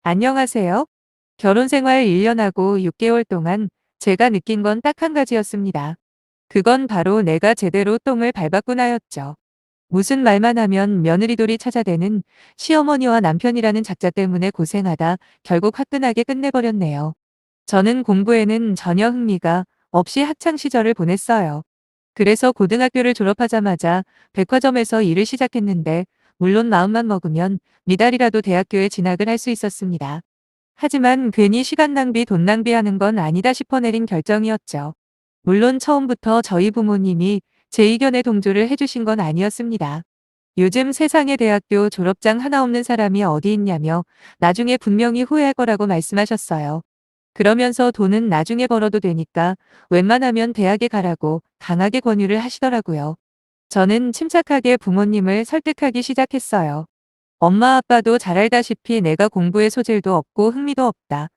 안녕하세요. 결혼 생활 1년 하고 6개월 동안 제가 느낀 건 딱 한 가지였습니다. 그건 바로 내가 제대로 똥을 밟았구나였죠. 무슨 말만 하면 며느리돌이 찾아대는 시어머니와 남편이라는 작자 때문에 고생하다 결국 화끈하게 끝내버렸네요. 저는 공부에는 전혀 흥미가 없이 학창 시절을 보냈어요. 그래서 고등학교를 졸업하자마자 백화점에서 일을 시작했는데, 물론 마음만 먹으면 미달이라도 대학교에 진학을 할 수 있었습니다. 하지만 괜히 시간 낭비, 돈 낭비하는 건 아니다 싶어 내린 결정이었죠. 물론 처음부터 저희 부모님이 제 의견에 동조를 해주신 건 아니었습니다. 요즘 세상에 대학교 졸업장 하나 없는 사람이 어디 있냐며 나중에 분명히 후회할 거라고 말씀하셨어요. 그러면서 돈은 나중에 벌어도 되니까 웬만하면 대학에 가라고 강하게 권유를 하시더라고요. 저는 침착하게 부모님을 설득하기 시작했어요. 엄마 아빠도 잘 알다시피 내가 공부에 소질도 없고 흥미도 없다.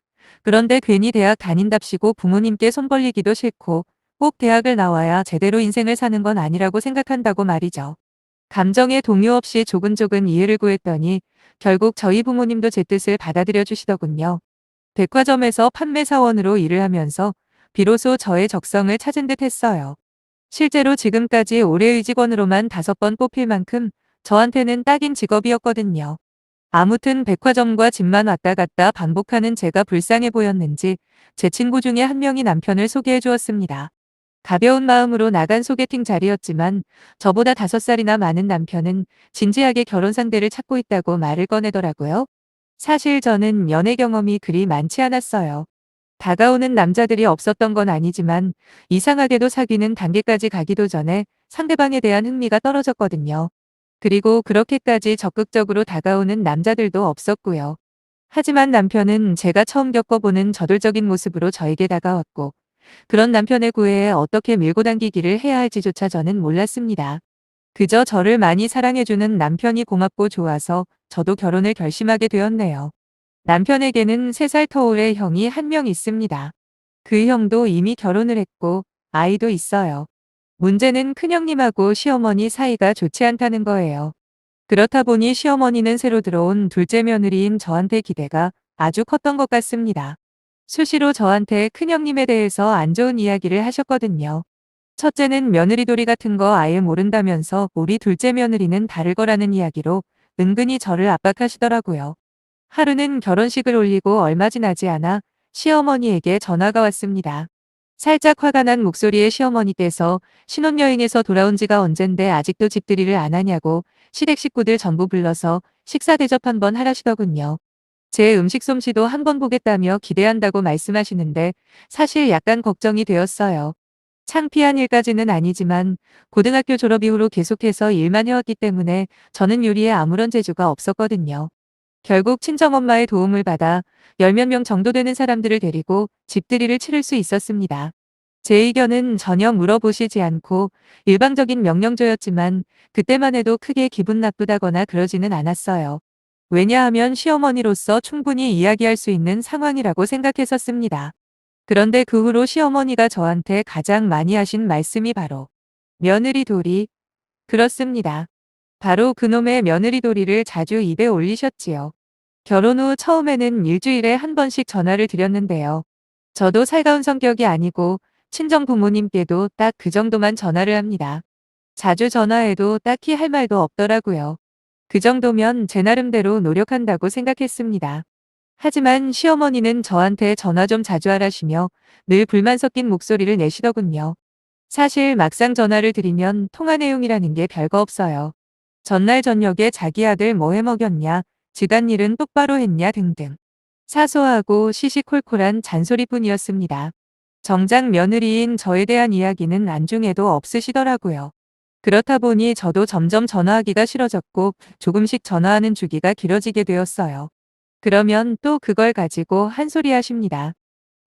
그런데 괜히 대학 다닌답시고 부모님께 손 벌리기도 싫고 꼭 대학을 나와야 제대로 인생을 사는 건 아니라고 생각한다고 말이죠. 감정에 동요 없이 조근조근 이해를 구했더니 결국 저희 부모님도 제 뜻을 받아들여 주시더군요. 백화점에서 판매사원으로 일을 하면서 비로소 저의 적성을 찾은 듯 했어요. 실제로 지금까지 올해의 직원으로만 5번 뽑힐 만큼 저한테는 딱인 직업이었거든요. 아무튼 백화점과 집만 왔다 갔다 반복하는 제가 불쌍해 보였는지 제 친구 중에 한 명이 남편을 소개해 주었습니다. 가벼운 마음으로 나간 소개팅 자리였지만 저보다 5살이나 많은 남편은 진지하게 결혼 상대를 찾고 있다고 말을 꺼내더라고요. 사실 저는 연애 경험이 그리 많지 않았어요. 다가오는 남자들이 없었던 건 아니지만 이상하게도 사귀는 단계까지 가기도 전에 상대방에 대한 흥미가 떨어졌거든요. 그리고 그렇게까지 적극적으로 다가오는 남자들도 없었고요. 하지만 남편은 제가 처음 겪어보는 저돌적인 모습으로 저에게 다가왔고, 그런 남편의 구애에 어떻게 밀고 당기기를 해야 할지조차 저는 몰랐습니다. 그저 저를 많이 사랑해주는 남편이 고맙고 좋아서 저도 결혼을 결심하게 되었네요. 남편에게는 3살 터울의 형이 한 명 있습니다. 그 형도 이미 결혼을 했고 아이도 있어요. 문제는 큰형님하고 시어머니 사이가 좋지 않다는 거예요. 그렇다 보니 시어머니는 새로 들어온 둘째 며느리인 저한테 기대가 아주 컸던 것 같습니다. 수시로 저한테 큰형님에 대해서 안 좋은 이야기를 하셨거든요. 첫째는 며느리돌이 같은 거 아예 모른다면서 우리 둘째 며느리는 다를 거라는 이야기로 은근히 저를 압박하시더라고요. 하루는 결혼식을 올리고 얼마 지나지 않아 시어머니에게 전화가 왔습니다. 살짝 화가 난 목소리의 시어머니께서 신혼여행에서 돌아온 지가 언젠데 아직도 집들이를 안 하냐고 시댁 식구들 전부 불러서 식사 대접 한번 하라시더군요. 제 음식 솜씨도 한번 보겠다며 기대한다고 말씀하시는데 사실 약간 걱정이 되었어요. 창피한 일까지는 아니지만 고등학교 졸업 이후로 계속해서 일만 해왔기 때문에 저는 요리에 아무런 재주가 없었거든요. 결국 친정엄마의 도움을 받아 열 몇 명 정도 되는 사람들을 데리고 집들이를 치를 수 있었습니다. 제 의견은 전혀 물어보시지 않고 일방적인 명령조였지만 그때만 해도 크게 기분 나쁘다거나 그러지는 않았어요. 왜냐하면 시어머니로서 충분히 이야기할 수 있는 상황이라고 생각했었습니다. 그런데 그 후로 시어머니가 저한테 가장 많이 하신 말씀이 바로 며느리 도리, 그렇습니다. 바로 그놈의 며느리 도리를 자주 입에 올리셨지요. 결혼 후 처음에는 일주일에 한 번씩 전화를 드렸는데요. 저도 살가운 성격이 아니고 친정 부모님께도 딱 그 정도만 전화를 합니다. 자주 전화해도 딱히 할 말도 없더라고요. 그 정도면 제 나름대로 노력한다고 생각했습니다. 하지만 시어머니는 저한테 전화 좀 자주 하라시며 늘 불만 섞인 목소리를 내시더군요. 사실 막상 전화를 드리면 통화 내용이라는 게 별거 없어요. 전날 저녁에 자기 아들 뭐 해 먹였냐, 집안일은 똑바로 했냐 등등. 사소하고 시시콜콜한 잔소리뿐이었습니다. 정작 며느리인 저에 대한 이야기는 안중에도 없으시더라고요. 그렇다 보니 저도 점점 전화하기가 싫어졌고 조금씩 전화하는 주기가 길어지게 되었어요. 그러면 또 그걸 가지고 한 소리 하십니다.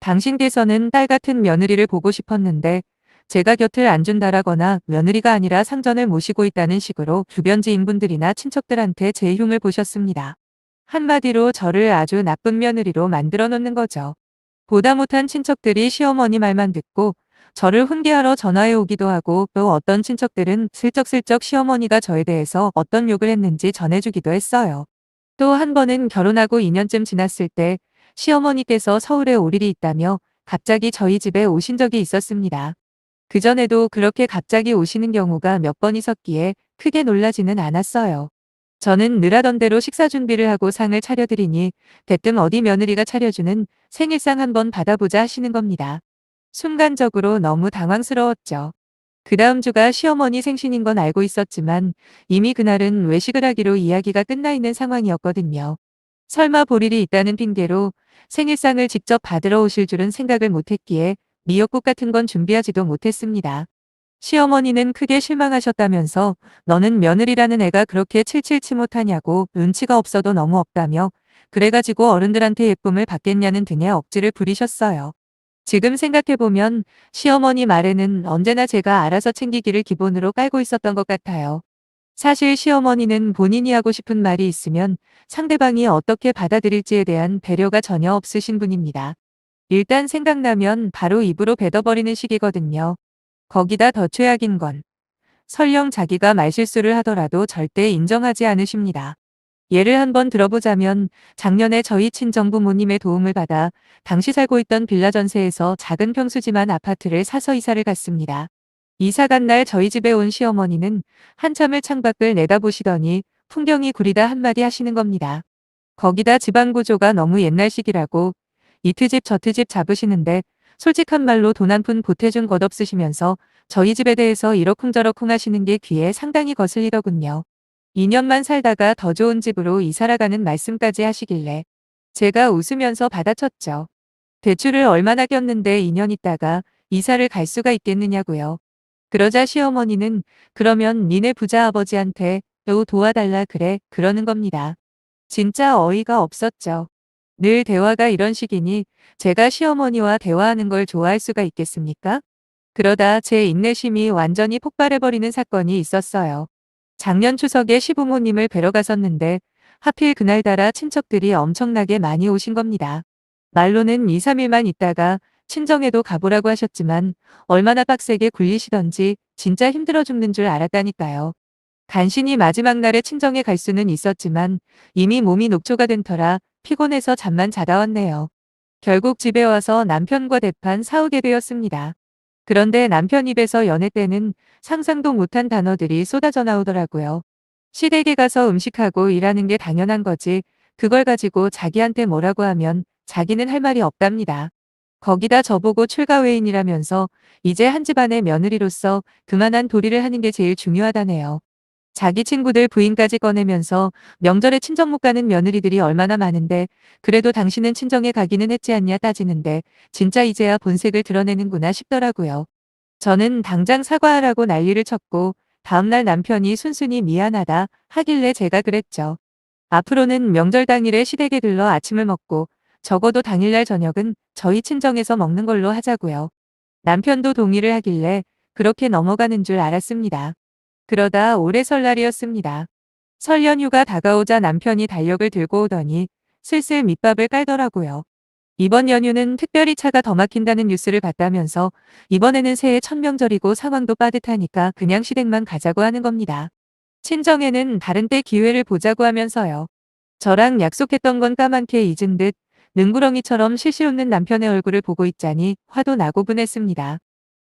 당신께서는 딸 같은 며느리를 보고 싶었는데 제가 곁을 안 준다라거나 며느리가 아니라 상전을 모시고 있다는 식으로 주변 지인분들이나 친척들한테 제 흉을 보셨습니다. 한마디로 저를 아주 나쁜 며느리로 만들어 놓는 거죠. 보다 못한 친척들이 시어머니 말만 듣고 저를 훈계하러 전화해 오기도 하고 또 어떤 친척들은 슬쩍슬쩍 시어머니가 저에 대해서 어떤 욕을 했는지 전해주기도 했어요. 또 한 번은 결혼하고 2년쯤 지났을 때 시어머니께서 서울에 올 일이 있다며 갑자기 저희 집에 오신 적이 있었습니다. 그전에도 그렇게 갑자기 오시는 경우가 몇 번 있었기에 크게 놀라지는 않았어요. 저는 늘 하던 대로 식사 준비를 하고 상을 차려드리니 대뜸 어디 며느리가 차려주는 생일상 한번 받아보자 하시는 겁니다. 순간적으로 너무 당황스러웠죠. 그 다음 주가 시어머니 생신인 건 알고 있었지만 이미 그날은 외식을 하기로 이야기가 끝나 있는 상황이었거든요. 설마 볼 일이 있다는 핑계로 생일상을 직접 받으러 오실 줄은 생각을 못했기에 미역국 같은 건 준비하지도 못했습니다. 시어머니는 크게 실망하셨다면서 너는 며느리라는 애가 그렇게 칠칠치 못하냐고 눈치가 없어도 너무 없다며 그래가지고 어른들한테 예쁨을 받겠냐는 등의 억지를 부리셨어요. 지금 생각해보면 시어머니 말에는 언제나 제가 알아서 챙기기를 기본으로 깔고 있었던 것 같아요. 사실 시어머니는 본인이 하고 싶은 말이 있으면 상대방이 어떻게 받아들일지에 대한 배려가 전혀 없으신 분입니다. 일단 생각나면 바로 입으로 뱉어버리는 식이거든요. 거기다 더 최악인 건 설령 자기가 말실수를 하더라도 절대 인정하지 않으십니다. 예를 한번 들어보자면 작년에 저희 친정부모님의 도움을 받아 당시 살고 있던 빌라 전세에서 작은 평수지만 아파트를 사서 이사를 갔습니다. 이사 간 날 저희 집에 온 시어머니는 한참을 창밖을 내다보시더니 풍경이 구리다 한마디 하시는 겁니다. 거기다 집안 구조가 너무 옛날식이라고 이 트집 저 트집 잡으시는데 솔직한 말로 돈 한 푼 보태준 것 없으시면서 저희 집에 대해서 이러쿵저러쿵 하시는 게 귀에 상당히 거슬리더군요. 2년만 살다가 더 좋은 집으로 이사를 가는 말씀까지 하시길래 제가 웃으면서 받아쳤죠. 대출을 얼마나 꼈는데 2년 있다가 이사를 갈 수가 있겠느냐고요. 그러자 시어머니는 그러면 니네 부자 아버지한테 또 도와달라 그래 그러는 겁니다. 진짜 어이가 없었죠. 늘 대화가 이런 식이니 제가 시어머니와 대화하는 걸 좋아할 수가 있겠습니까? 그러다 제 인내심이 완전히 폭발해버리는 사건이 있었어요. 작년 추석에 시부모님을 뵈러 갔었는데 하필 그날따라 친척들이 엄청나게 많이 오신 겁니다. 말로는 2, 3일만 있다가 친정에도 가보라고 하셨지만 얼마나 빡세게 굴리시던지 진짜 힘들어 죽는 줄 알았다니까요. 간신히 마지막 날에 친정에 갈 수는 있었지만 이미 몸이 녹초가 된 터라 피곤해서 잠만 자다 왔네요. 결국 집에 와서 남편과 대판 싸우게 되었습니다. 그런데 남편 입에서 연애 때는 상상도 못한 단어들이 쏟아져 나오더라고요. 시댁에 가서 음식하고 일하는 게 당연한 거지. 그걸 가지고 자기한테 뭐라고 하면 자기는 할 말이 없답니다. 거기다 저보고 출가 외인이라면서 이제 한 집안의 며느리로서 그만한 도리를 하는 게 제일 중요하다네요. 자기 친구들 부인까지 꺼내면서 명절에 친정 못 가는 며느리들이 얼마나 많은데 그래도 당신은 친정에 가기는 했지 않냐 따지는데 진짜 이제야 본색을 드러내는구나 싶더라고요. 저는 당장 사과하라고 난리를 쳤고 다음날 남편이 순순히 미안하다 하길래 제가 그랬죠. 앞으로는 명절 당일에 시댁에 들러 아침을 먹고 적어도 당일날 저녁은 저희 친정에서 먹는 걸로 하자고요. 남편도 동의를 하길래 그렇게 넘어가는 줄 알았습니다. 그러다 올해 설날이었습니다. 설 연휴가 다가오자 남편이 달력을 들고 오더니 슬슬 밑밥을 깔더라고요. 이번 연휴는 특별히 차가 더 막힌다는 뉴스를 봤다면서 이번에는 새해 첫 명절이고 상황도 빠듯하니까 그냥 시댁만 가자고 하는 겁니다. 친정에는 다른 때 기회를 보자고 하면서요. 저랑 약속했던 건 까맣게 잊은 듯 능구렁이처럼 실실 웃는 남편의 얼굴을 보고 있자니 화도 나고 분했습니다.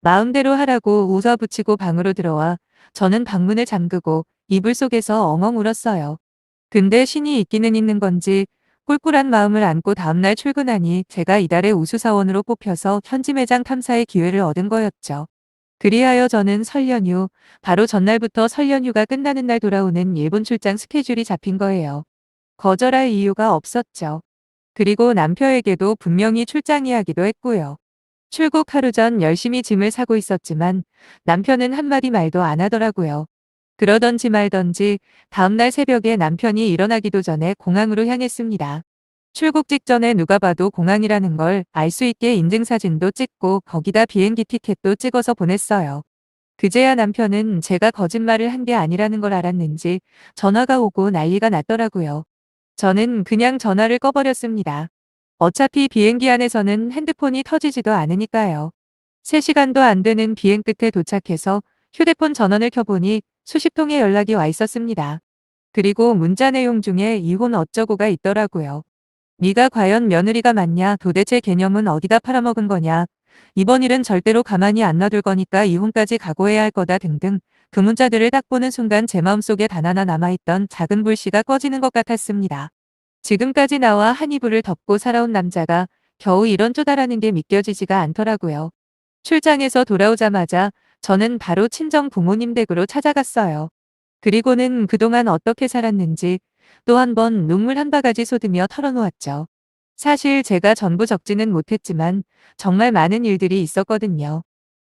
마음대로 하라고 웃어붙이고 방으로 들어와 저는 방문을 잠그고 이불 속에서 엉엉 울었어요. 근데 신이 있기는 있는 건지 꿀꿀한 마음을 안고 다음날 출근하니 제가 이달의 우수사원으로 뽑혀서 현지 매장 탐사의 기회를 얻은 거였죠. 그리하여 저는 설 연휴, 바로 전날부터 설 연휴가 끝나는 날 돌아오는 일본 출장 스케줄이 잡힌 거예요. 거절할 이유가 없었죠. 그리고 남편에게도 분명히 출장 이야기도 했고요. 출국 하루 전 열심히 짐을 사고 있었지만 남편은 한마디 말도 안 하더라고요. 그러던지 말던지 다음날 새벽에 남편이 일어나기도 전에 공항으로 향했습니다. 출국 직전에 누가 봐도 공항이라는 걸 알 수 있게 인증사진도 찍고 거기다 비행기 티켓도 찍어서 보냈어요. 그제야 남편은 제가 거짓말을 한 게 아니라는 걸 알았는지 전화가 오고 난리가 났더라고요. 저는 그냥 전화를 꺼버렸습니다. 어차피 비행기 안에서는 핸드폰이 터지지도 않으니까요. 3시간도 안 되는 비행 끝에 도착해서 휴대폰 전원을 켜보니 수십 통의 연락이 와 있었습니다. 그리고 문자 내용 중에 이혼 어쩌고가 있더라고요. 네가 과연 며느리가 맞냐? 도대체 개념은 어디다 팔아먹은 거냐? 이번 일은 절대로 가만히 안 놔둘 거니까 이혼까지 각오해야 할 거다 등등 그 문자들을 딱 보는 순간 제 마음속에 단 하나 남아있던 작은 불씨가 꺼지는 것 같았습니다. 지금까지 나와 한 이불을 덮고 살아온 남자가 겨우 이런 쪼다라는 게 믿겨지지가 않더라고요. 출장에서 돌아오자마자 저는 바로 친정 부모님 댁으로 찾아갔어요. 그리고는 그동안 어떻게 살았는지 또 한 번 눈물 한 바가지 쏟으며 털어놓았죠. 사실 제가 전부 적지는 못했지만 정말 많은 일들이 있었거든요.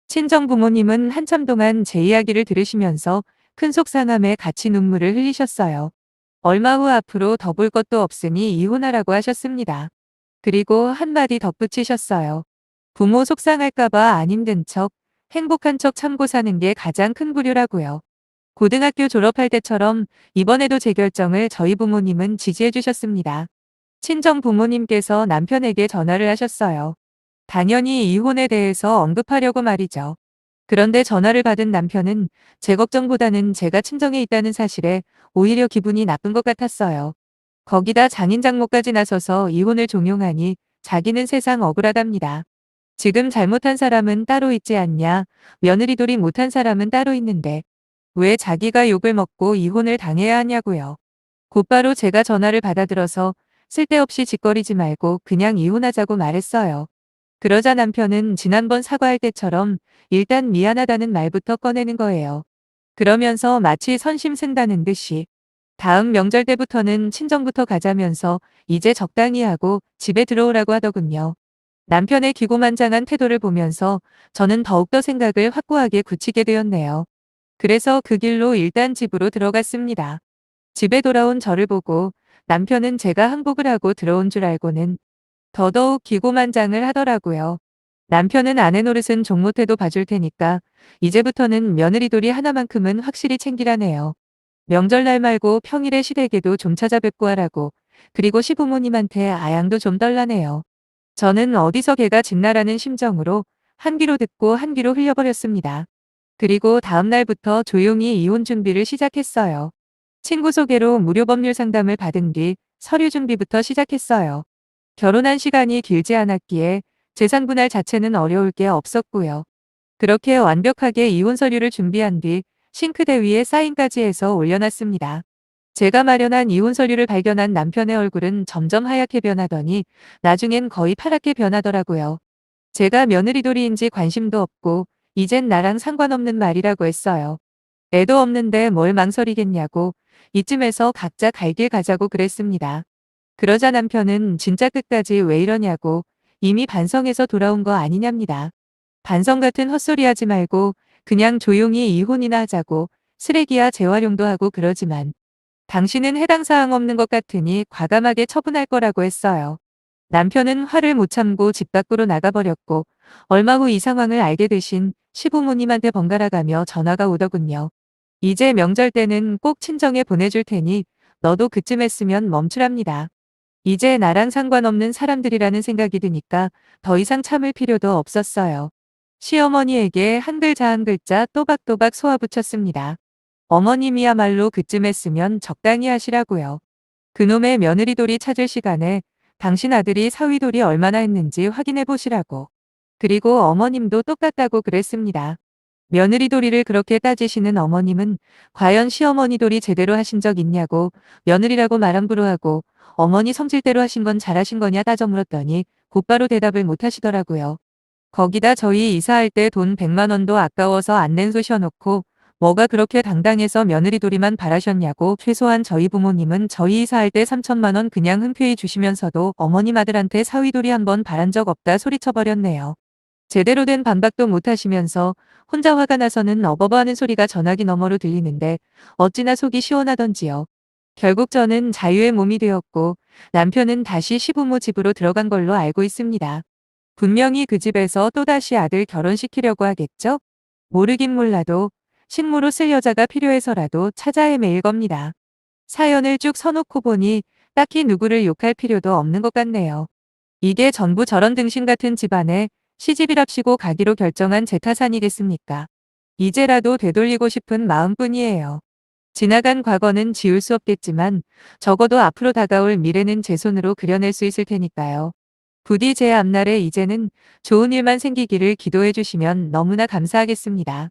친정 부모님은 한참 동안 제 이야기를 들으시면서 큰 속상함에 같이 눈물을 흘리셨어요. 얼마 후 앞으로 더 볼 것도 없으니 이혼하라고 하셨습니다. 그리고 한마디 덧붙이셨어요. 부모 속상할까봐 안 힘든 척, 행복한 척 참고 사는 게 가장 큰 부류라고요. 고등학교 졸업할 때처럼 이번에도 제 결정을 저희 부모님은 지지해 주셨습니다. 친정 부모님께서 남편에게 전화를 하셨어요. 당연히 이혼에 대해서 언급하려고 말이죠. 그런데 전화를 받은 남편은 제 걱정보다는 제가 친정에 있다는 사실에 오히려 기분이 나쁜 것 같았어요. 거기다 장인 장모까지 나서서 이혼을 종용하니 자기는 세상 억울하답니다. 지금 잘못한 사람은 따로 있지 않냐, 며느리돌이 못한 사람은 따로 있는데 왜 자기가 욕을 먹고 이혼을 당해야 하냐고요. 곧바로 제가 전화를 받아들어서 쓸데없이 짓거리지 말고 그냥 이혼하자고 말했어요. 그러자 남편은 지난번 사과할 때처럼 일단 미안하다는 말부터 꺼내는 거예요. 그러면서 마치 선심 쓴다는 듯이 다음 명절 때부터는 친정부터 가자면서 이제 적당히 하고 집에 들어오라고 하더군요. 남편의 기고만장한 태도를 보면서 저는 더욱더 생각을 확고하게 굳히게 되었네요. 그래서 그 길로 일단 집으로 들어갔습니다. 집에 돌아온 저를 보고 남편은 제가 항복을 하고 들어온 줄 알고는 더더욱 기고만장을 하더라고요. 남편은 아내 노릇은 종 못해도 봐줄 테니까 이제부터는 며느리돌이 하나만큼은 확실히 챙기라네요. 명절날 말고 평일에 시댁에도 좀 찾아뵙고 하라고. 그리고 시부모님한테 아양도 좀 떨라네요. 저는 어디서 개가 짖나라는 심정으로 한 귀로 듣고 한 귀로 흘려버렸습니다. 그리고 다음 날부터 조용히 이혼 준비를 시작했어요. 친구 소개로 무료 법률 상담을 받은 뒤 서류 준비부터 시작했어요. 결혼한 시간이 길지 않았기에 재산 분할 자체는 어려울 게 없었고요. 그렇게 완벽하게 이혼 서류를 준비한 뒤 싱크대 위에 사인까지 해서 올려놨습니다. 제가 마련한 이혼 서류를 발견한 남편의 얼굴은 점점 하얗게 변하더니 나중엔 거의 파랗게 변하더라고요. 제가 며느리돌이인지 관심도 없고 이젠 나랑 상관없는 말이라고 했어요. 애도 없는데 뭘 망설이겠냐고 이쯤에서 각자 갈 길 가자고 그랬습니다. 그러자 남편은 진짜 끝까지 왜 이러냐고 이미 반성해서 돌아온 거 아니냐입니다. 반성 같은 헛소리 하지 말고 그냥 조용히 이혼이나 하자고 쓰레기야 재활용도 하고 그러지만 당신은 해당 사항 없는 것 같으니 과감하게 처분할 거라고 했어요. 남편은 화를 못 참고 집 밖으로 나가버렸고 얼마 후 이 상황을 알게 되신 시부모님한테 번갈아 가며 전화가 오더군요. 이제 명절 때는 꼭 친정에 보내줄 테니 너도 그쯤 했으면 멈추랍니다. 이제 나랑 상관없는 사람들이라는 생각이 드니까 더 이상 참을 필요도 없었어요. 시어머니에게 한 글자 한 글자 또박또박 쏘아붙였습니다. 어머님이야말로 그쯤 했으면 적당히 하시라고요. 그놈의 며느리돌이 찾을 시간에 당신 아들이 사위돌이 얼마나 했는지 확인해 보시라고. 그리고 어머님도 똑같다고 그랬습니다. 며느리돌이를 그렇게 따지시는 어머님은 과연 시어머니돌이 제대로 하신 적 있냐고 며느리라고 말 함부로 하고 어머니 성질대로 하신 건 잘하신 거냐 따져 물었더니 곧바로 대답을 못 하시더라고요. 거기다 저희 이사할 때 돈 100만 원도 아까워서 안 낸 쏘셔놓고 뭐가 그렇게 당당해서 며느리돌이만 바라셨냐고 최소한 저희 부모님은 저희 이사할 때 3천만 원 그냥 흔쾌히 주시면서도 어머님 아들한테 사위돌이 한 번 바란 적 없다 소리쳐버렸네요. 제대로 된 반박도 못하시면서 혼자 화가 나서는 어버버하는 소리가 전화기 너머로 들리는데 어찌나 속이 시원하던지요. 결국 저는 자유의 몸이 되었고 남편은 다시 시부모 집으로 들어간 걸로 알고 있습니다. 분명히 그 집에서 또다시 아들 결혼시키려고 하겠죠? 모르긴 몰라도 식모로 쓸 여자가 필요해서라도 찾아 헤매일 겁니다. 사연을 쭉 서놓고 보니 딱히 누구를 욕할 필요도 없는 것 같네요. 이게 전부 저런 등신 같은 집안에 시집이랍시고 가기로 결정한 제 탓 아니겠습니까? 이제라도 되돌리고 싶은 마음뿐이에요. 지나간 과거는 지울 수 없겠지만 적어도 앞으로 다가올 미래는 제 손으로 그려낼 수 있을 테니까요. 부디 제 앞날에 이제는 좋은 일만 생기기를 기도해 주시면 너무나 감사하겠습니다.